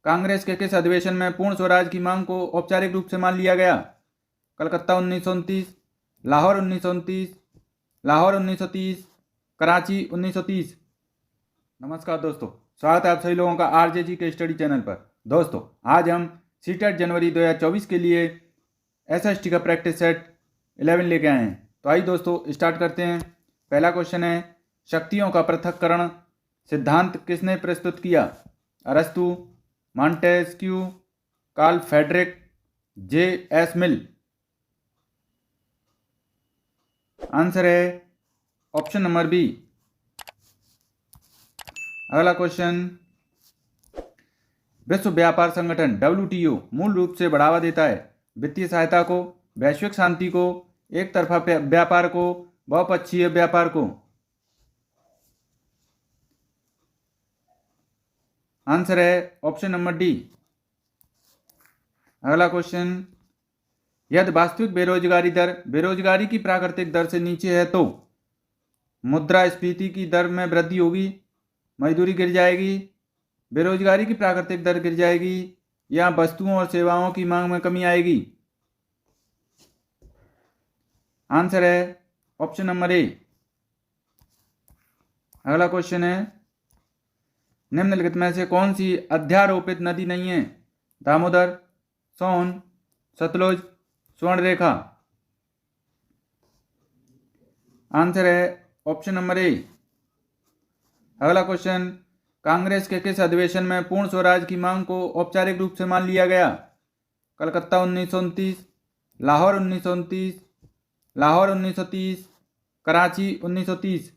कांग्रेस के किस अधिवेशन में पूर्ण स्वराज की मांग को औपचारिक रूप से मान लिया गया? कलकत्ता 1929, लाहौर 1929, लाहौर 1930, कराची 1930। नमस्कार दोस्तों, स्वागत है आप सभी लोगों का आरजेजी के स्टडी चैनल पर। दोस्तों, आज हम सीटेट जनवरी 2024 के लिए एसएसटी का प्रैक्टिस सेट 11 लेके आए हैं। तो आइए दोस्तों स्टार्ट करते हैं। पहला क्वेश्चन है, शक्तियों का पृथक्करण सिद्धांत किसने प्रस्तुत किया? अरस्तु, मॉन्टेस्क्यू, कार्ल फ्रेडरिक, जे.एस. मिल। आंसर है ऑप्शन नंबर बी। अगला क्वेश्चन, विश्व व्यापार संगठन WTO मूल रूप से बढ़ावा देता है वित्तीय सहायता को, वैश्विक शांति को, एक तरफा व्यापार को, बहुपक्षीय व्यापार को। आंसर है ऑप्शन नंबर डी। अगला क्वेश्चन, यदि वास्तविक बेरोजगारी दर बेरोजगारी की प्राकृतिक दर से नीचे है तो मुद्रास्फीति की दर में वृद्धि होगी, मजदूरी गिर जाएगी, बेरोजगारी की प्राकृतिक दर गिर जाएगी, या वस्तुओं और सेवाओं की मांग में कमी आएगी। आंसर है ऑप्शन नंबर ए। अगला क्वेश्चन है, निम्नलिखित में से कौन सी अध्यारोपित नदी नहीं है? दामोदर, सोन, सतलुज, स्वर्णरेखा। आंसर है ऑप्शन नंबर ए। अगला क्वेश्चन, कांग्रेस के किस अधिवेशन में पूर्ण स्वराज की मांग को औपचारिक रूप से मान लिया गया? कलकत्ता 1929, लाहौर 1929, लाहौर 1930, कराची 1930।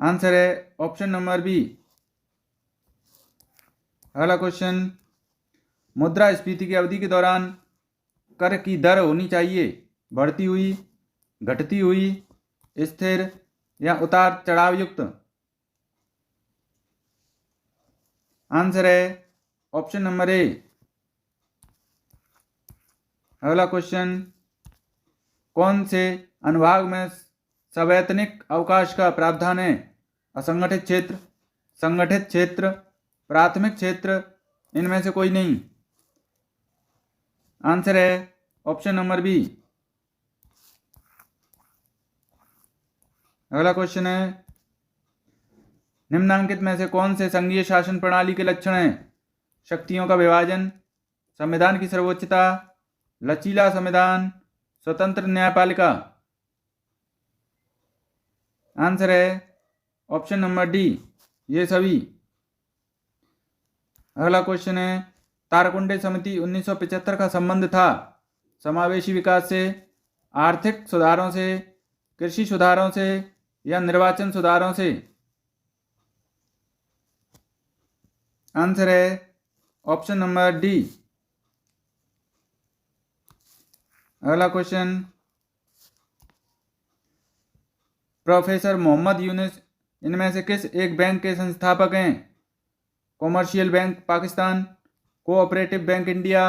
आंसर है ऑप्शन नंबर बी। अगला क्वेश्चन, मुद्रास्फीति की अवधि के दौरान कर की दर होनी चाहिए बढ़ती हुई, घटती हुई, स्थिर, या उतार चढ़ाव युक्त। आंसर है ऑप्शन नंबर ए। अगला क्वेश्चन, कौन से अनुभाग में सवैतनिक अवकाश का प्रावधान है? असंगठित क्षेत्र, संगठित क्षेत्र, प्राथमिक क्षेत्र, इनमें से कोई नहीं। आंसर है ऑप्शन नंबर बी। अगला क्वेश्चन है, निम्नांकित में से कौन से संघीय शासन प्रणाली के लक्षण हैं? शक्तियों का विभाजन, संविधान की सर्वोच्चता, लचीला संविधान, स्वतंत्र न्यायपालिका। आंसर है ऑप्शन नंबर डी, ये सभी। अगला क्वेश्चन है, तारकुंडे समिति 1975 का संबंध था समावेशी विकास से, आर्थिक सुधारों से, कृषि सुधारों से, या निर्वाचन सुधारों से। आंसर है ऑप्शन नंबर डी। अगला क्वेश्चन, प्रोफेसर मोहम्मद यूनुस इनमें से किस एक बैंक के संस्थापक हैं? Commercial bank Pakistan, cooperative bank India,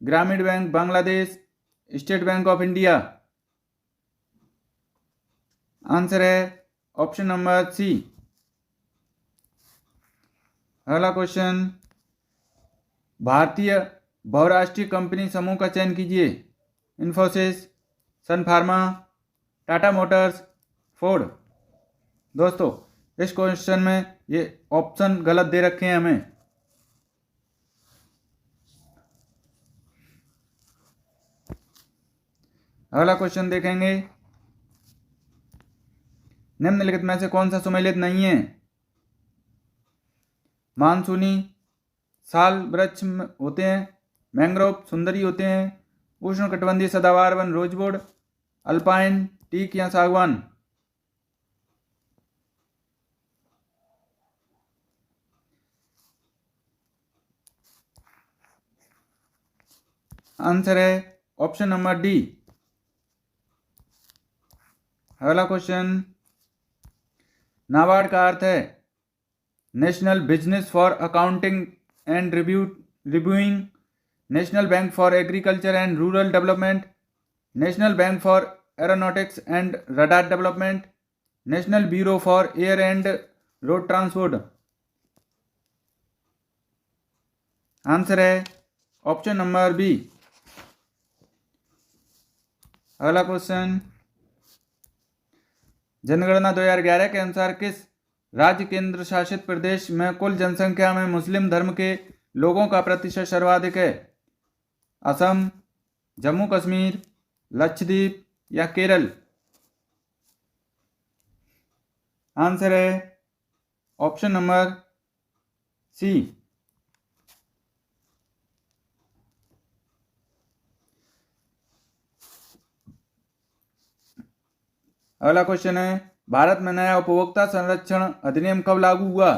Grameen bank Bangladesh, state bank of India. Answer है ऑप्शन नंबर सी। अगला क्वेश्चन, भारतीय बहुराष्ट्रीय कंपनी समूह का चयन कीजिए। इन्फोसिस, सन फार्मा, टाटा मोटर्स, फोर्ड। दोस्तों, इस क्वेश्चन में ये ऑप्शन गलत दे रखे हैं हमें। अगला क्वेश्चन देखेंगे, निम्नलिखित में से कौन सा सुमेलित नहीं है? मानसूनी साल वृक्ष होते हैं, मैंग्रोव सुंदरी होते हैं, उष्णकटिबंधीय सदाबहार वन रोजवुड, अल्पाइन टीक, या सागवान। आंसर है ऑप्शन नंबर डी। अगला क्वेश्चन, नाबार्ड का अर्थ है national business for accounting and reviewing, national bank for agriculture and rural development, national bank for aeronautics and radar development, national bureau for air and road transport. Answer है option number B. अगला question, जनगणना 2011 के अनुसार किस राज्य केंद्र शासित प्रदेश में कुल जनसंख्या में मुस्लिम धर्म के लोगों का प्रतिशत सर्वाधिक है? असम, जम्मू कश्मीर, लक्षद्वीप या केरल? आंसर है ऑप्शन नंबर सी। अगला क्वेश्चन है, भारत में नया उपभोक्ता संरक्षण अधिनियम कब लागू हुआ?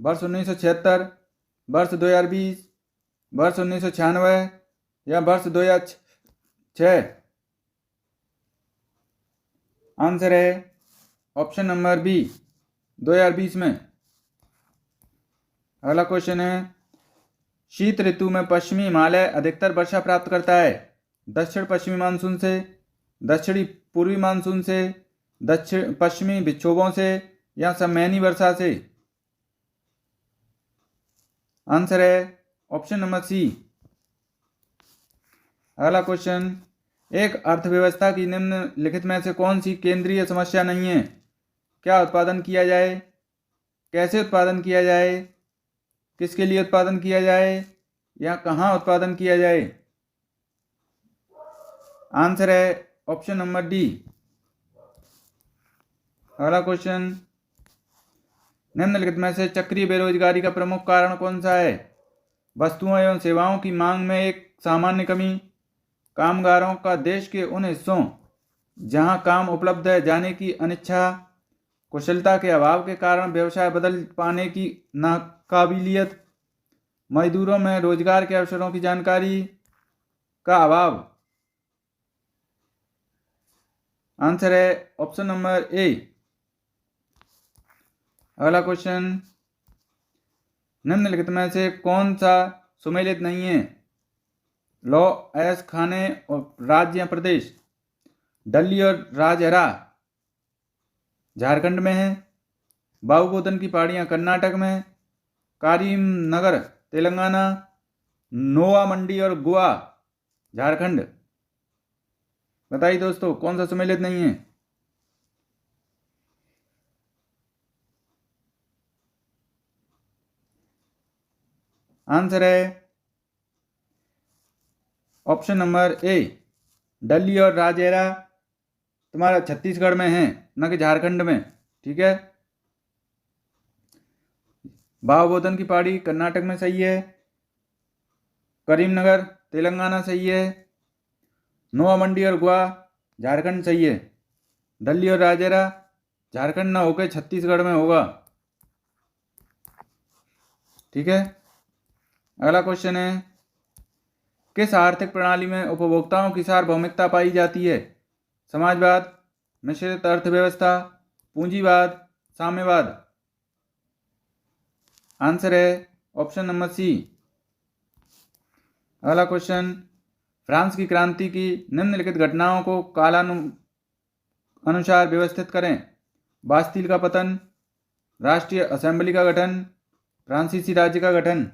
वर्ष 1976, वर्ष 2020, वर्ष 1996 या वर्ष 2006? आंसर है ऑप्शन नंबर बी, 2020 में। अगला क्वेश्चन है, शीत ऋतु में पश्चिमी हिमालय अधिकतर वर्षा प्राप्त करता है? दक्षिण पश्चिमी मानसून से, दक्षिणी पूर्वी मानसून से, दक्षिण पश्चिमी विक्षोभों से या सम्मेलनी वर्षा से? आंसर है ऑप्शन नंबर सी। अगला क्वेश्चन, एक अर्थव्यवस्था की निम्नलिखित में से कौन सी केंद्रीय समस्या नहीं है? क्या उत्पादन किया जाए, कैसे उत्पादन किया जाए, किसके लिए उत्पादन किया जाए या कहाँ उत्पादन किया जाए? आंसर है ऑप्शन नंबर डी। अगला क्वेश्चन, निम्नलिखित में से चक्रीय बेरोजगारी का प्रमुख कारण कौन सा है? वस्तुओं एवं सेवाओं की मांग में एक सामान्य कमी, कामगारों का देश के उन हिस्सों जहां काम उपलब्ध है जाने की अनिच्छा, कुशलता के अभाव के कारण व्यवसाय बदल पाने की नाकाबिलियत, मजदूरों में रोजगार के अवसरों की जानकारी का अभाव? आंसर है ऑप्शन नंबर ए। अगला क्वेश्चन, निम्नलिखित में से कौन सा सुमेलित नहीं है? लौ, ऐस, खाने और राज्य या प्रदेश? डल्ली और राजहरा झारखंड में है, बाबूगोदन की पहाड़ियां कर्नाटक में, करीमनगर तेलंगाना, नोवा मंडी और गोवा झारखंड? बताइए दोस्तों, कौन सा सुमेलित नहीं है? आंसर है ऑप्शन नंबर ए, डल्ली और राजहरा तुम्हारा छत्तीसगढ़ में है, न कि झारखंड में। ठीक है, बाबूगोदन की पहाड़ी कर्नाटक में सही है, करीमनगर तेलंगाना सही है, नोवा मंडी और गोवा झारखंड सही है। डल्ली और राजहरा झारखंड ना होकर छत्तीसगढ़ में होगा। ठीक है, अगला क्वेश्चन है, किस आर्थिक प्रणाली में उपभोक्ताओं की सार्वभौमिकता पाई जाती है? समाजवाद, मिश्रित अर्थव्यवस्था, पूंजीवाद, साम्यवाद? आंसर है ऑप्शन नंबर सी। अगला क्वेश्चन, फ्रांस की क्रांति की निम्नलिखित घटनाओं को कालानुसार व्यवस्थित करें। बास्तील का पतन, राष्ट्रीय असेंबली का गठन, फ्रांसीसी राज्य का गठन?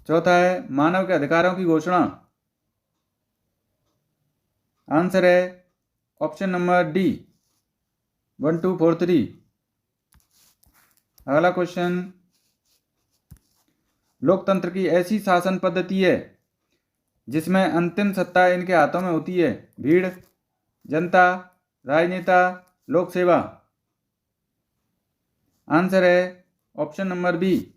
चौथा है मानव के अधिकारों की घोषणा। आंसर है ऑप्शन नंबर डी, 1 2 4 3। अगला क्वेश्चन, लोकतंत्र की ऐसी शासन पद्धति है जिसमें अंतिम सत्ता इनके हाथों में होती है? भीड़, जनता, राजनेता, लोक सेवा? आंसर है ऑप्शन नंबर बी।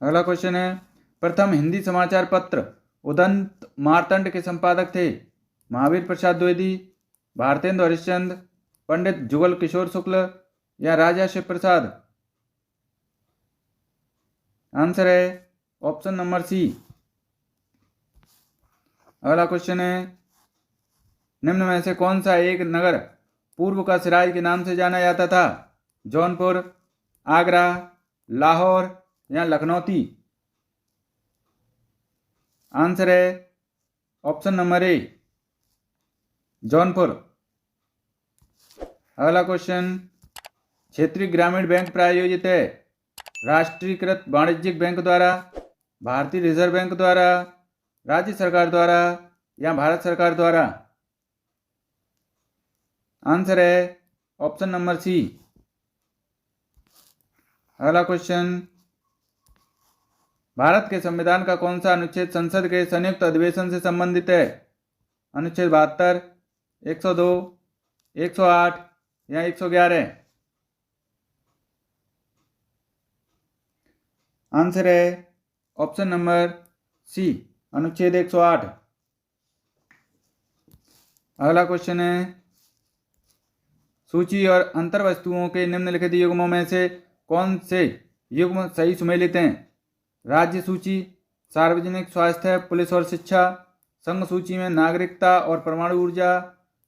अगला क्वेश्चन है, प्रथम हिंदी समाचार पत्र उदंत मार्तंड के संपादक थे? महावीर प्रसाद द्विवेदी, भारतेंदु हरिश्चंद्र, पंडित जुगल किशोर शुक्ल या राजा शिव प्रसाद? आंसर है ऑप्शन नंबर सी। अगला क्वेश्चन है, निम्न में से कौन सा एक नगर पूर्व का सिराज के नाम से जाना जाता था? जौनपुर, आगरा, लाहौर या लखनौती? आंसर है ऑप्शन नंबर ए, जौनपुर। अगला क्वेश्चन, क्षेत्रीय ग्रामीण बैंक प्रायोजित है? राष्ट्रीयकृत वाणिज्यिक बैंक द्वारा, भारतीय रिजर्व बैंक द्वारा, राज्य सरकार द्वारा या भारत सरकार द्वारा? आंसर है ऑप्शन नंबर सी। अगला क्वेश्चन, भारत के संविधान का कौन सा अनुच्छेद संसद के संयुक्त अधिवेशन से संबंधित है? अनुच्छेद 72, 102, 108 या 111? आंसर है ऑप्शन नंबर सी, अनुच्छेद 108। अगला क्वेश्चन है, सूची और अंतर्वस्तुओं के निम्नलिखित युग्मों में से कौन से युग्म सही सुमेलित हैं? राज्य सूची, सार्वजनिक स्वास्थ्य, पुलिस और शिक्षा, संघ सूची में नागरिकता और परमाणु ऊर्जा,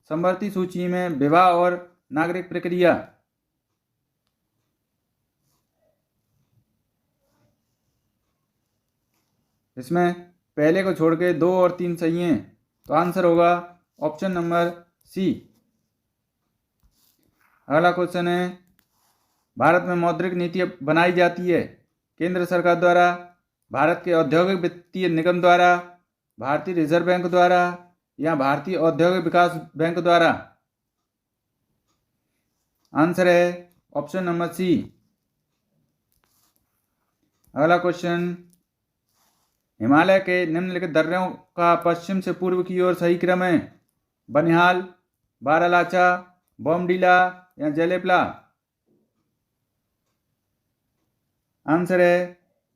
समवर्ती सूची में विवाह और नागरिक प्रक्रिया? इसमें पहले को छोड़ के 2 और 3 सही हैं, तो आंसर होगा ऑप्शन नंबर सी। अगला क्वेश्चन है, भारत में मौद्रिक नीति बनाई जाती है केंद्र सरकार द्वारा, भारत के औद्योगिक वित्तीय निगम द्वारा, भारतीय रिजर्व बैंक द्वारा या भारतीय औद्योगिक विकास बैंक द्वारा? आंसर है ऑप्शन नंबर सी। अगला क्वेश्चन, हिमालय के निम्नलिखित दर्रों का पश्चिम से पूर्व की ओर सही क्रम है? बनिहाल, बारालाचा, बोमडीला या जेलेपला? आंसर है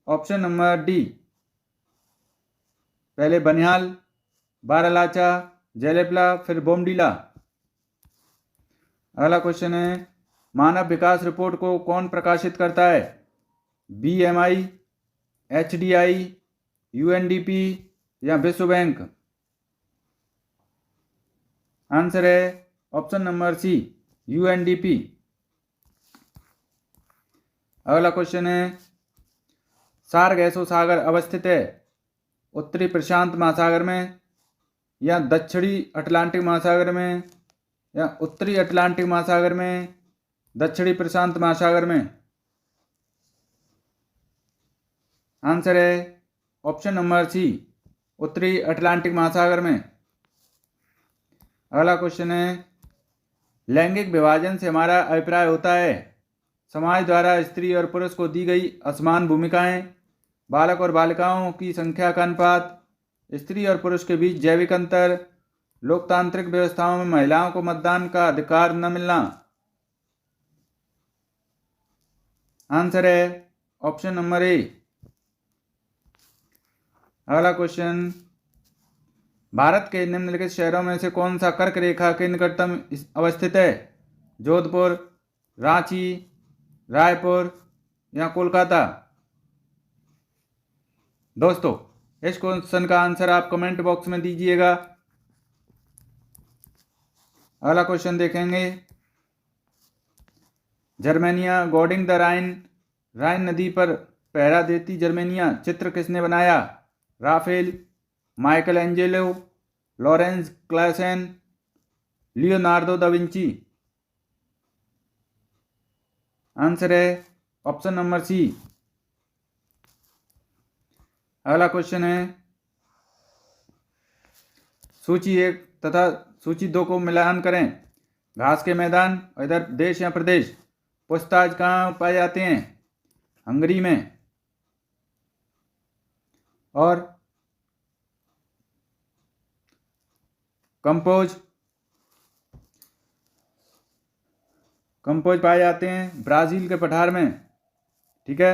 ऑप्शन नंबर डी, पहले बनिहाल, बारालाचा, जेलेपला, फिर बोमडीला। अगला क्वेश्चन है, मानव विकास रिपोर्ट को कौन प्रकाशित करता है? BMI, HDI, UNDP या विश्व बैंक? आंसर है ऑप्शन नंबर सी, UNDP। अगला क्वेश्चन है, सारगैसो सागर अवस्थित है उत्तरी प्रशांत महासागर में या दक्षिणी अटलांटिक महासागर में या उत्तरी अटलांटिक महासागर में, दक्षिणी प्रशांत महासागर में? आंसर है ऑप्शन नंबर सी, उत्तरी अटलांटिक महासागर में। अगला क्वेश्चन है, लैंगिक विभाजन से हमारा अभिप्राय होता है समाज द्वारा स्त्री और पुरुष को दी गई असमान भूमिकाएं, बालक और बालिकाओं की संख्या का अनुपात, स्त्री और पुरुष के बीच जैविक अंतर, लोकतांत्रिक व्यवस्थाओं में महिलाओं को मतदान का अधिकार न मिलना? आंसर है ऑप्शन नंबर ए। अगला क्वेश्चन, भारत के निम्नलिखित शहरों में से कौन सा कर्क रेखा के निकटतम अवस्थित है? जोधपुर, रांची, रायपुर या कोलकाता? दोस्तों, इस क्वेश्चन का आंसर आप कमेंट बॉक्स में दीजिएगा। अगला क्वेश्चन देखेंगे, जर्मेनिया गॉडिंग द राइन, राइन नदी पर पहरा देती जर्मेनिया चित्र किसने बनाया? Raphael, Michelangelo, Lawrence Klassen, Leonardo da Vinci? Answer है ऑप्शन नंबर सी। अगला क्वेश्चन है, सूची 1 तथा सूची 2 को मिलान करें। घास के मैदान, इधर देश या प्रदेश, पूछताछ कहाँ पाए जाते हैं? हंगरी में। और कंपोज पाए जाते हैं ब्राजील के पठार में। ठीक है,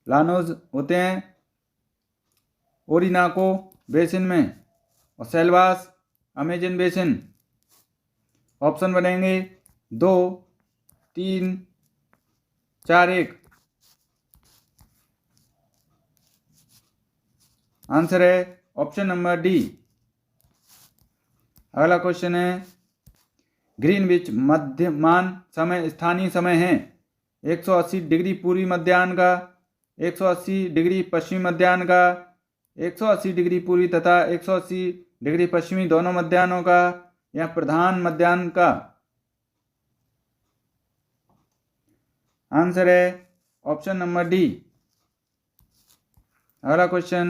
लानोज होते हैं ओरिनाको बेसिन में, और सेल्वास अमेजन बेसिन। ऑप्शन बनेंगे 2, 3, 4, 1। आंसर है ऑप्शन नंबर डी। अगला क्वेश्चन है, ग्रीनविच मध्यमान समय स्थानीय समय है 180 डिग्री पूर्वी मध्याह्न का, 180 डिग्री पश्चिमी मध्याह्न का, 180 डिग्री पूर्वी तथा 180 डिग्री पश्चिमी दोनों मध्याह्नों का, या प्रधान मध्याह्न का? आंसर है ऑप्शन नंबर डी। अगला क्वेश्चन,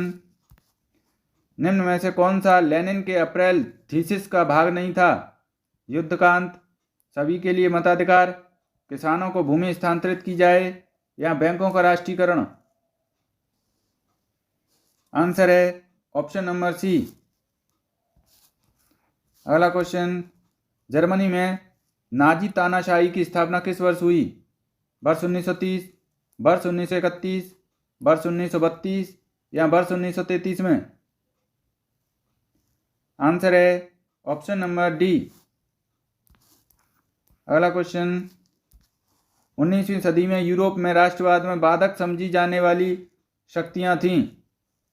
निम्न में से कौन सा लेनिन के अप्रैल थीसिस का भाग नहीं था? युद्धकांत, सभी के लिए मताधिकार, किसानों को भूमि स्थानांतरित की जाए, या बैंकों का राष्ट्रीयकरण? आंसर है ऑप्शन नंबर सी। अगला क्वेश्चन, जर्मनी में नाजी तानाशाही की स्थापना किस वर्ष हुई? वर्ष 1930, वर्ष 1931, वर्ष 1932, या वर्ष 1933 में? आंसर है ऑप्शन नंबर डी। अगला क्वेश्चन, 19वीं सदी में यूरोप में राष्ट्रवाद में बाधक समझी जाने वाली शक्तियां थीं।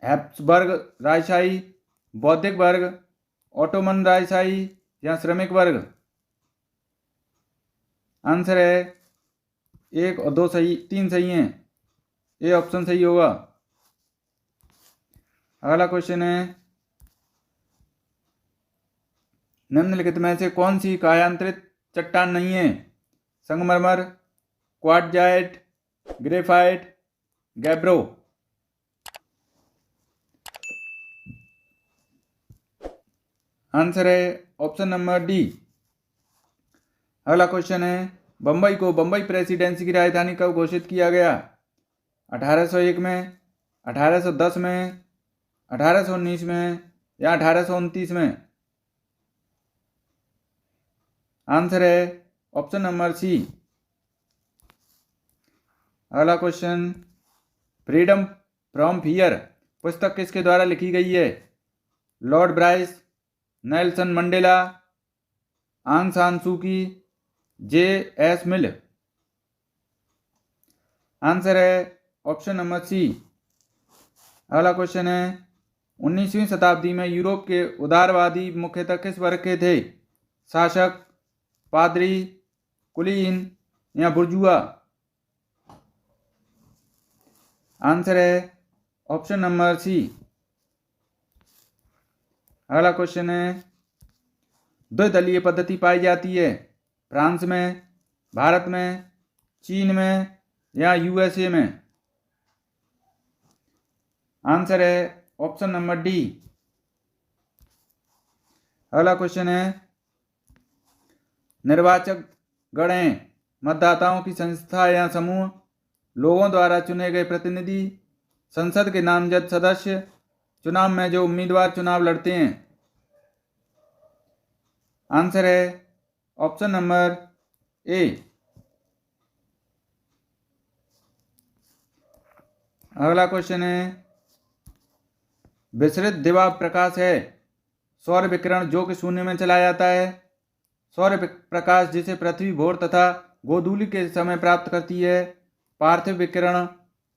हैब्सबर्ग राजशाही, बौद्धिक वर्ग, ऑटोमन राजशाही, या श्रमिक वर्ग? आंसर है 1 और 2 सही, 3 सही हैं, ए ऑप्शन सही होगा। अगला क्वेश्चन है, निम्नलिखित में से कौन सी कायांतरित चट्टान नहीं है? संगमरमर, क्वार्टजाइट, ग्रेफाइट, गैब्रो? आंसर है ऑप्शन नंबर डी। अगला क्वेश्चन है, बम्बई को बम्बई प्रेसिडेंसी की राजधानी कब घोषित किया गया? 1801 में, 1810 में, 1819 में, या 1829 में? आंसर है ऑप्शन नंबर सी। अगला क्वेश्चन, फ्रीडम फ्रॉम फियर पुस्तक किसके द्वारा लिखी गई है? लॉर्ड ब्राइस, नेल्सन मंडेला, आंग सान सू की, जे.एस. मिल? आंसर है ऑप्शन नंबर सी। अगला क्वेश्चन है, 19वीं शताब्दी में यूरोप के उदारवादी मुख्यतः किस वर्ग के थे? शासक, पादरी, कुलीन, या बुर्जुआ? आंसर है ऑप्शन नंबर सी। अगला क्वेश्चन है, द्विदलीय पद्धति पाई जाती है फ्रांस में, भारत में, चीन में, या यूएसए में? आंसर है ऑप्शन नंबर डी। अगला क्वेश्चन है, निर्वाचक गण मतदाताओं की संस्था या समूह, लोगों द्वारा चुने गए प्रतिनिधि, संसद के नामजद सदस्य, चुनाव में जो उम्मीदवार चुनाव लड़ते हैं? आंसर है ऑप्शन नंबर ए। अगला क्वेश्चन है, विसरित दिवा प्रकाश है सौर विकिरण जो कि शून्य में चला जाता है। सौर प्रकाश जिसे पृथ्वी भोर तथा गोधूलि के समय प्राप्त करती है। पार्थिव विकिरण,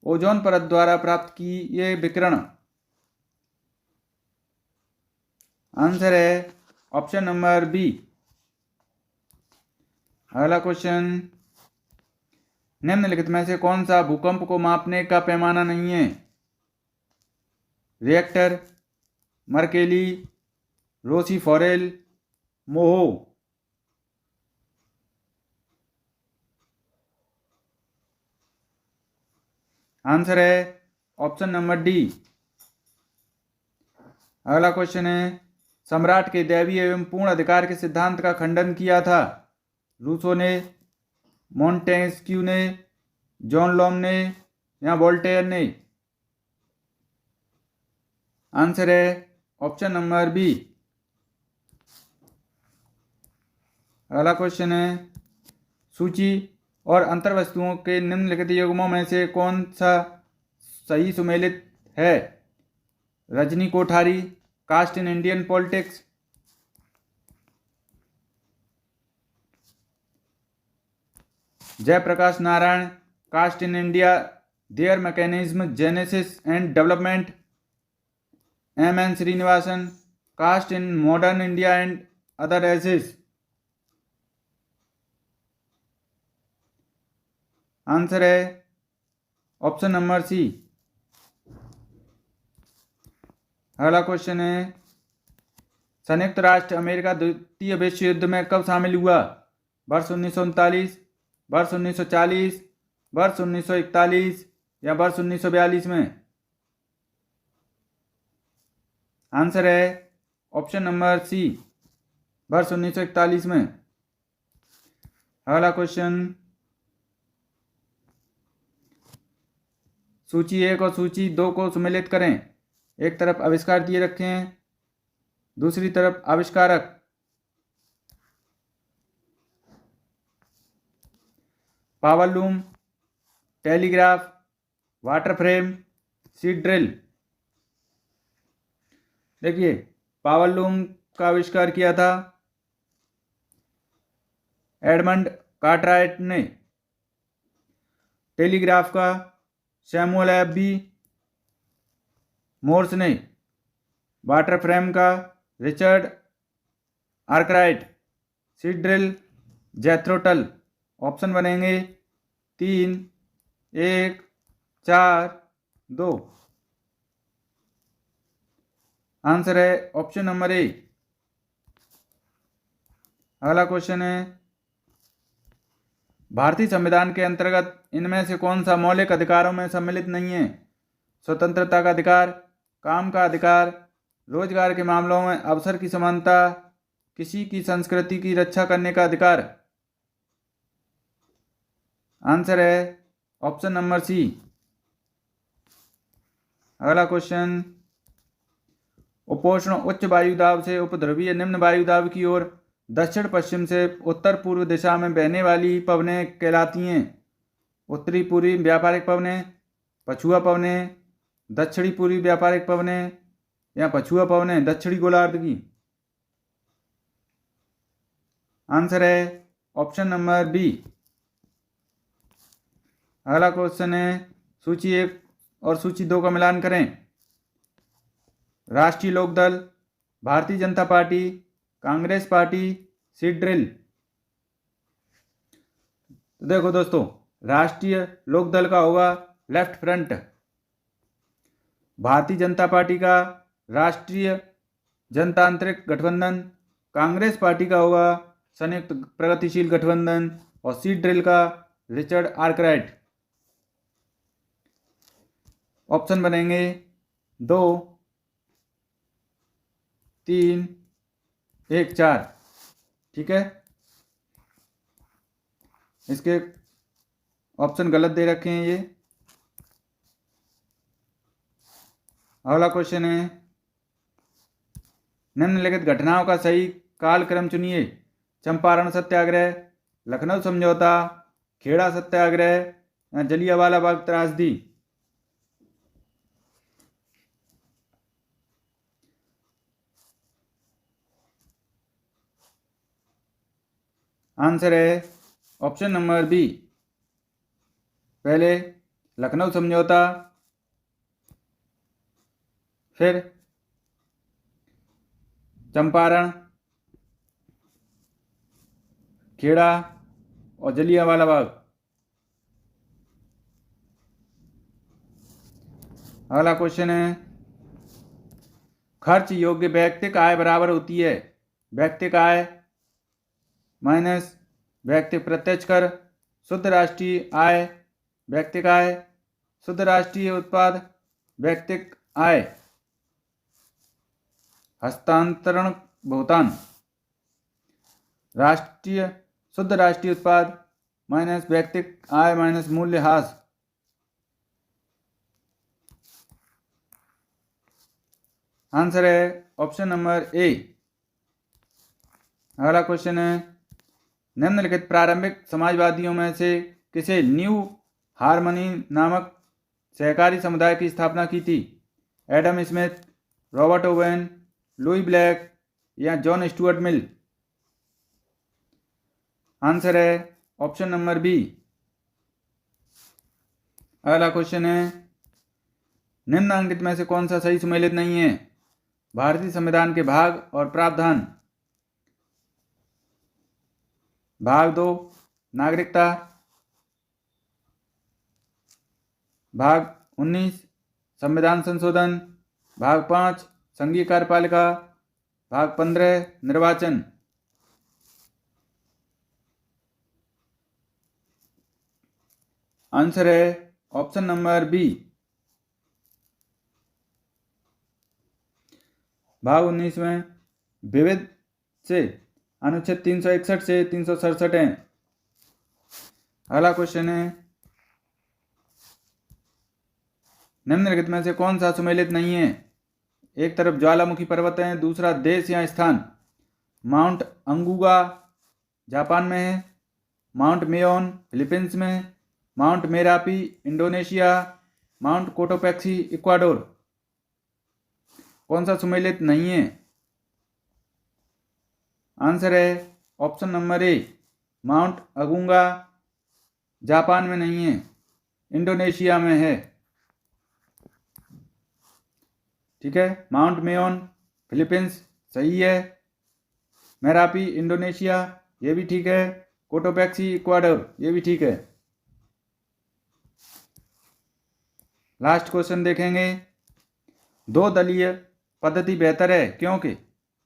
ओजोन परत द्वारा प्राप्त की ये विकिरण? आंसर है ऑप्शन नंबर बी। अगला क्वेश्चन, निम्नलिखित में से कौन सा भूकंप को मापने का पैमाना नहीं है? Richter, Mercalli, Rossi Forel, Moho? Answer है ऑप्शन नंबर डी। अगला क्वेश्चन है, सम्राट के दैवीय एवं पूर्ण अधिकार के सिद्धांत का खंडन किया था? रूसो ने, मोंटेस्क्यू ने, जॉन लॉम ने, या वोल्टेयर ने? आंसर है ऑप्शन नंबर बी। अगला क्वेश्चन है, सूची और अंतर्वस्तुओं के निम्नलिखित युग्मों में से कौन सा सही सुमेलित है? Rajni Kothari, caste in Indian politics? Jayaprakash Narayan, caste in India, their mechanism, genesis and development? M N. Srinivasan, caste in modern India and other essays? Answer है ऑप्शन नंबर सी। अगला क्वेश्चन है, संयुक्त राष्ट्र अमेरिका द्वितीय विश्व युद्ध में कब शामिल हुआ? वर्ष 1939, वर्ष 1940, वर्ष 1941 या वर्ष 1942 में? आंसर है ऑप्शन नंबर सी, वर्ष 1941 में। अगला क्वेश्चन, सूची 1 और सूची 2 को सम्मिलित करें। एक तरफ आविष्कार दिए रखे हैं, दूसरी तरफ आविष्कारक। Power loom, telegraph, water frame, seed drill. देखिए, पावर लूम का आविष्कार किया था एडमंड कार्टराइट ने। टेलीग्राफ का सैमुअल एफ बी मोर्स ने। वाटर फ्रेम का रिचर्ड आर्कराइट। सीड ड्रिल जैथरो टल। ऑप्शन बनेंगे 3, 1, 4, 2। आंसर है ऑप्शन नंबर ए। अगला क्वेश्चन है, भारतीय संविधान के अंतर्गत इनमें से कौन सा मौलिक अधिकारों में सम्मिलित नहीं है? स्वतंत्रता का अधिकार, काम का अधिकार, रोजगार के मामलों में अवसर की समानता, किसी की संस्कृति की रक्षा करने का अधिकार। आंसर है ऑप्शन नंबर सी। अगला क्वेश्चन, उपोष्ण उच्च वायुदाब से उपध्रुवीय निम्न वायुदाब की ओर दक्षिण पश्चिम से उत्तर पूर्व दिशा में बहने वाली पवनें कहलाती हैं? उत्तरी पूर्वी व्यापारिक पवनें, पछुआ पवनें, दक्षिणी पूर्वी व्यापारिक पवनें या पछुआ पवनें दक्षिणी गोलार्ध की। आंसर है ऑप्शन नंबर बी। अगला क्वेश्चन है, सूची 1 और सूची 2 का मिलान करें। राष्ट्रीय Lokdal, Bharatiya Janata party, Congress party, seed drill. तो देखो दोस्तों, राष्ट्रीय लोकदल का होगा left front. Bharatiya Janata party का राष्ट्रीय जनतांत्रिक गठबंधन, कांग्रेस पार्टी का होगा संयुक्त प्रगतिशील गठबंधन और सीड ड्रिल का रिचर्ड आर्कराइट। ऑप्शन बनेंगे 2, 3, 1, 4। ठीक है, इसके ऑप्शन गलत दे रखे हैं ये। अगला क्वेश्चन है, निम्नलिखित घटनाओं का सही कालक्रम चुनिए। चंपारण सत्याग्रह, लखनऊ समझौता, खेड़ा सत्याग्रह या जलियांवाला बाग त्रासदी। आंसर है ऑप्शन नंबर बी। पहले लखनऊ समझौता, फिर चंपारण, खेड़ा और जलियांवाला बाग। अगला क्वेश्चन है, खर्च योग्य व्यक्तिगत आय बराबर होती है। व्यक्तिगत आय माइनस व्यक्ति प्रत्यक्ष कर, शुद्ध राष्ट्रीय आय, व्यक्तिगत आय, शुद्ध राष्ट्रीय उत्पाद, व्यक्तिगत आय, हस्तांतरण भुगतान। राष्ट्रीय शुद्ध राष्ट्रीय उत्पाद माइनस व्यक्तिगत आय माइनस मूल्यह्रास। आंसर है ऑप्शन नंबर ए। अगला क्वेश्चन है, निम्नलिखित प्रारंभिक समाजवादियों में से किसे न्यू हार्मनी नामक सहकारी समुदाय की स्थापना की थी? Adam Smith, Robert Owen, Louis Black या जॉन स्टुअर्ट मिल। आंसर है ऑप्शन नंबर बी। अगला क्वेश्चन है, निम्नलिखित में से कौन सा सही सम्मिलित नहीं है? भारतीय संविधान के भाग और प्रावधान। भाग 2 नागरिकता, भाग 19 संविधान संशोधन, भाग 5 संघीय कार्यपालिका, भाग 15 निर्वाचन। आंसर है ऑप्शन नंबर बी। भाग 19वें विविध से अनुच्छेद 361 से 367 है। अगला क्वेश्चन है, निम्नलिखित में से कौन सा सुमेलित नहीं है? एक तरफ ज्वालामुखी पर्वत है, दूसरा देश या स्थान। माउंट अंगुगा जापान में है, माउंट मेयोन फिलीपींस में, mount Merapi Indonesia, mount Cotopaxi Ecuador. कौन सा सुमेलित नहीं है? आंसर है option number A, mount Agung Japan में नहीं है, इंडोनेशिया में है। ठीक है, माउंट मेयोन फिलीपींस सही है, मेरापी इंडोनेशिया ये भी ठीक है, कोटोपैक्सी इक्वाडोर ये भी ठीक है। लास्ट क्वेश्चन देखेंगे, दो दलीय पद्धति बेहतर है क्योंकि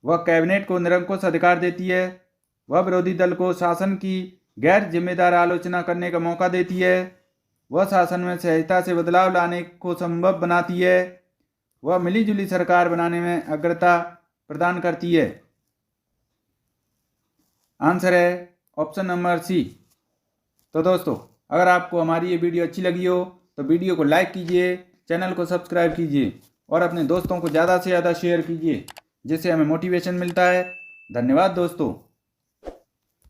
वह कैबिनेट को निरंकुश अधिकार देती है, वह विरोधी दल को शासन की गैर जिम्मेदार आलोचना करने का मौका देती है, वह शासन में सहजता से बदलाव लाने को संभव बनाती है, वह मिलीजुली सरकार बनाने में अग्रता प्रदान करती है। आंसर है ऑप्शन नंबर सी। तो दोस्तों, अगर आपको हमारी ये वीडियो अच्छी लगी हो तो वीडियो को लाइक कीजिए, चैनल को सब्सक्राइब कीजिए और अपने दोस्तों को ज़्यादा से ज़्यादा शेयर कीजिए, जिससे हमें मोटिवेशन मिलता है। धन्यवाद दोस्तों।